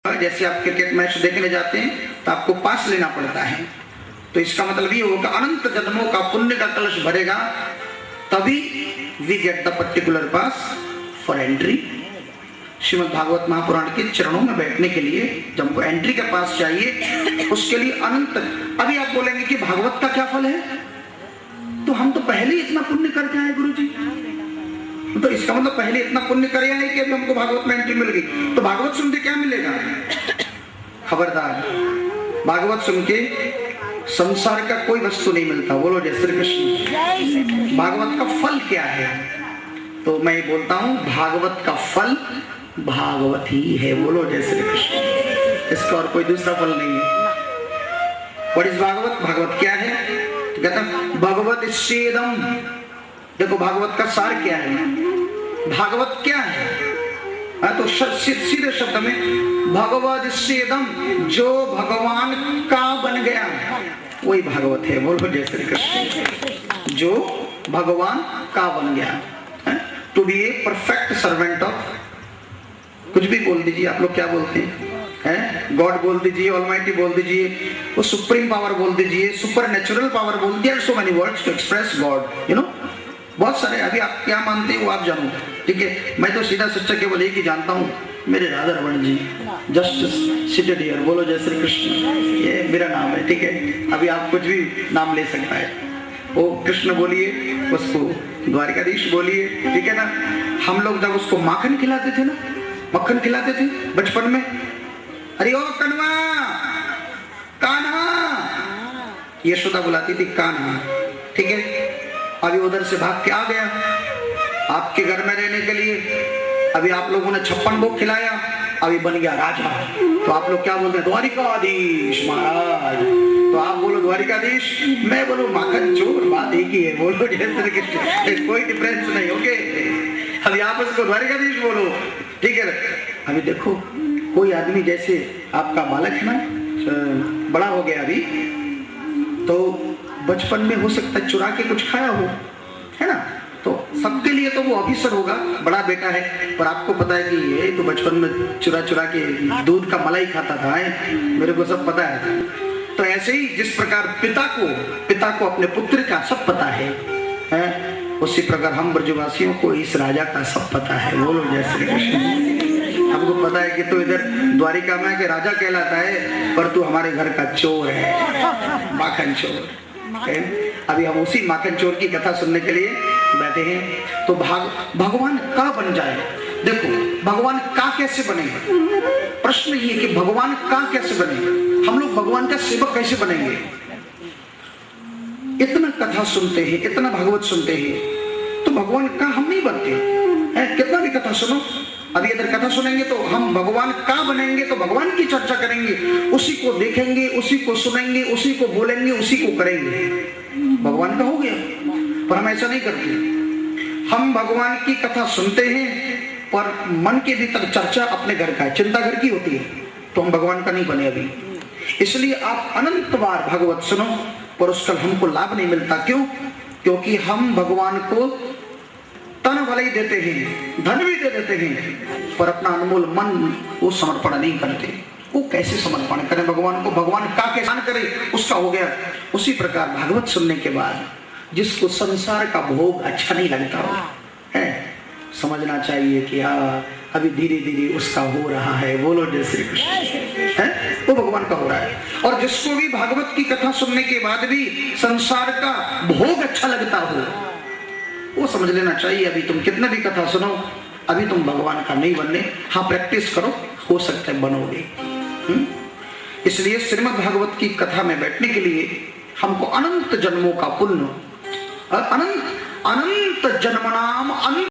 जैसे आप cricket match देखने जाते हैं तो आपको पास लेना पड़ता है, तो इसका मतलब ये होगा अनंत जन्मों का पुण्य का कलश भरेगा तभी we get the particular pass for entry. Shrimad Bhagwat Mahapuran के चरणों में बैठने के लिए जब हमको एंट्री का पास चाहिए उसके लिए अनंत। अभी आप बोलेंगे कि भागवत का क्या फल है, तो हम तो पहले ही इतना पुण्य करके आए गुरु जी, तो इसका मतलब पहले इतना पुण्य करे आए कि अभी हमको भागवत में एंट्री मिल गई, तो भागवत सुन के क्या मिलेगा? खबरदार, भागवत सुन के संसार का कोई वस्तु नहीं मिलता। बोलो जय श्री कृष्ण। भागवत का फल क्या है? तो मैं ये बोलता हूं भागवत का फल भागवत ही है। बोलो जय श्री कृष्ण, इसका और कोई दूसरा फल नहीं है। What is Bhagavat? भागवत क्या है? तो कहता है भगवत सेदम। देखो भागवत का सार क्या है, भागवत क्या है? तो सीधे शब्द में भगवत सेदम, जो भगवान का बन गया वही भागवत है। बोलो जय श्री कृष्ण। जो भगवान का बन गया, to be a perfect servant of, कुछ भी बोल दीजिए, आप लोग क्या बोलते हैं? गॉड बोल दीजिए, ऑलमाइटी बोल दीजिए, वो सुप्रीम पावर बोल दीजिए, सुपर नेचुरल पावर बोल दीजिए। So many words to express God, you know, बहुत सारे। अभी आप क्या मानते हैं वो आप जानो, ठीक है? मैं तो सीधा सच्चा केवल एक ही जानता हूँ, मेरे Radha Raman ji just seated here. बोलो जय श्री कृष्ण, ये मेरा नाम है, ठीक है? अभी आप कुछ भी नाम ले सकता है, वो कृष्ण बोलिए, उसको द्वारिकाधीश बोलिए, ठीक है ना? हम लोग जब उसको माखन खिलाते थे ना, मक्खन खिलाते थे बचपन में, अरे ओ कनवा, कान्हा, यशोदा बुलाती थी कान्हा, ठीक है? अभी उधर से भाग के आ गया आपके घर में रहने के लिए, अभी आप लोगों ने 56 भोग खिलाया, अभी बन गया राजा, तो आप लोग क्या बोलते हैं? द्वारिकाधीश महाराज। तो आप बोलो द्वारिकाधीश, मैं बोलो माखन चोर, बात एक ही है। बोलो जैसे कोई डिफरेंस नहीं, ओके? अभी आप उसको द्वारिकाधीश बोलो, ठीक है? अभी देखो कोई आदमी, जैसे आपका बालक है ना, बड़ा हो गया अभी, तो बचपन में हो सकता है चुरा के कुछ खाया हो, है ना? तो सबके लिए तो वो ऑफिसर होगा, बड़ा बेटा है, पर आपको पता है कि ये तो बचपन में चुरा चुरा के दूध का मलाई खाता था, है? मेरे को सब पता है। तो ऐसे ही जिस प्रकार पिता को अपने पुत्र का सब पता है, उसी प्रकार हम ब्रजवासियों को इस राजा का सब पता है। बोलो जय श्री कृष्ण। हमको पता है कि तू इधर द्वारिका में के राजा कहलाता है, पर तू हमारे घर का चोर है, माखन चोर। अभी हम उसी माखन चोर की कथा सुनने के लिए बैठे हैं। तो भगवान का बन जाए। देखो भगवान का कैसे बनेगा? प्रश्न ये कि भगवान का कैसे बनेगा? हम लोग भगवान का सेवक कैसे बनेंगे? इतना कथा सुनते हैं, इतना भागवत सुनते हैं, तो भगवान का हम नहीं बनते हैं। कितना भी कथा सुनो, अभी अगर कथा सुनेंगे तो हम भगवान का बनेंगे, तो भगवान की चर्चा करेंगे, उसी को देखेंगे, उसी को सुनेंगे, उसी को बोलेंगे, उसी को करेंगे, भगवान का हो गया। पर हम ऐसा नहीं करते। हम भगवान की कथा सुनते हैं पर मन के भीतर चर्चा अपने घर का है, चिंता घर की होती है, तो हम भगवान का नहीं बने अभी। इसलिए आप अनंत बार भागवत सुनो पर उसका हमको लाभ नहीं मिलता। क्यों? क्योंकि हम भगवान को तन भले ही देते हैं, धन भी दे देते हैं, पर अपना अनमोल मन वो समर्पण नहीं करते। वो कैसे समर्पण करें भगवान को? भगवान का कैसे करे? उसका हो गया। उसी प्रकार भागवत सुनने के बाद जिसको संसार का भोग अच्छा नहीं लगता है, समझना चाहिए कि हाँ अभी धीरे धीरे उसका हो रहा है। बोलो जय श्री कृष्ण, है वो भगवान का हो रहा है। और जिसको भी भागवत की कथा सुनने के बाद भी संसार का भोग अच्छा लगता हो, वो समझ लेना चाहिए अभी तुम कितना भी कथा सुनो, अभी तुम भगवान का नहीं बनने। हाँ प्रैक्टिस करो, हो सकता है बनोगे। इसलिए श्रीमद् भागवत की कथा में बैठने के लिए हमको अनंत जन्मों का पुण्य, अनंत जन्म नाम अनंत